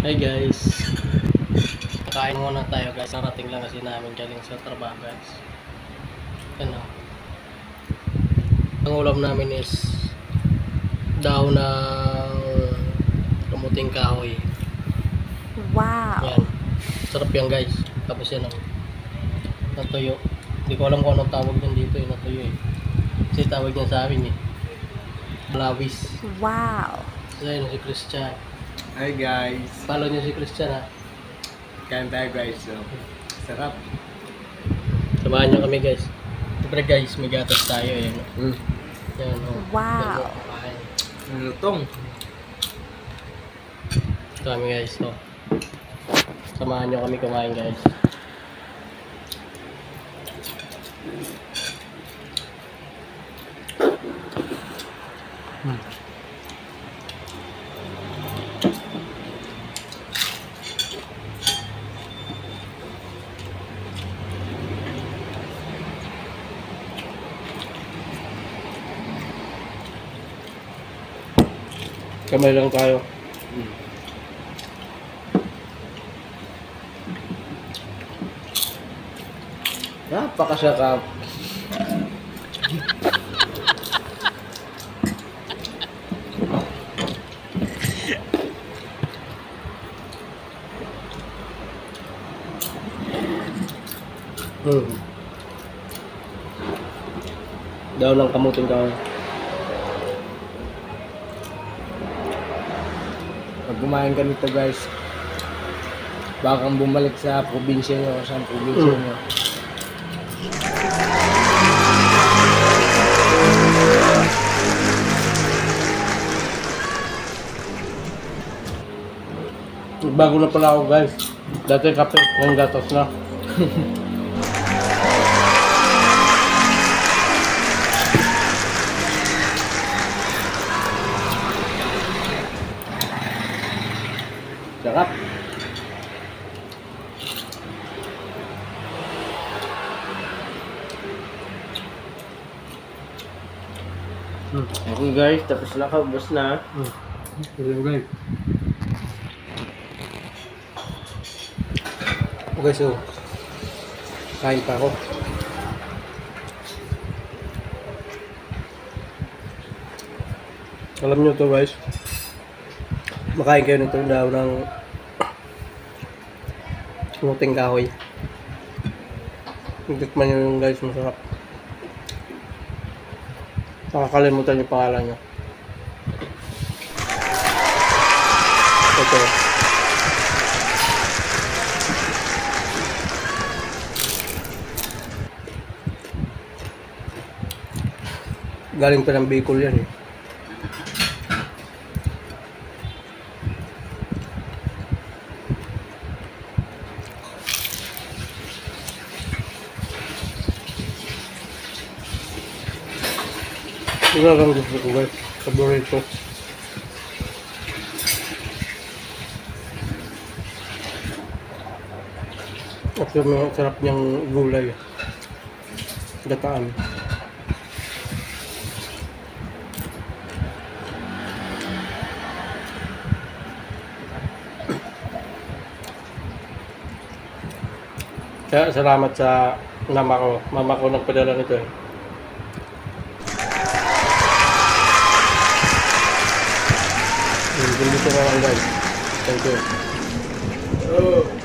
Hi guys, kain muna tayo guys. Narating lang kasi namin galing sa trabaho guys. Ano, ang ulam namin is daw ng kamuting kahoy. Wow! Yan, sarap yan guys. Tapos yan natuyo. Hindi ko alam kung anong tawag yan dito natuyo kasi tawag niya sa amin Lawis. Wow! So yun, si Christian. Hi guys, Follow niyo si Christian ha. kain tayo guys. So, sarap. Samahan niyo kami guys. Siyempre guys, may gatas tayo yan. Yan Wow! Ang lutong. Kami guys, so samahan niyo kami kumain guys. Kamay lang tayo. Napakasarap. Daw ng kamuting kahoy. Pag kumain ka nito guys, bakang bumalik sa probinsya nyo o sa probinsya nyo. Bago na pala ako guys. Dati kape, ng gatas na. Sarap. Okay guys, tapos na kaubos na. Okay. Okay, so kain pa ako. Alam nyo to guys, makain kayo nito daw ng kamuting kahoy. Tikman nyo yung guys, masarap. Nakakalimutan yung pangalan nyo. Ito. Galing pa ng Bicol yan eh. Ito lang gusto ko guys. Paborito. At yung sarap niyang gulay. Gataan. Kaya salamat sa mama ko. Mama ko nagpadala nito eh. Dito na lang guys. Thank you.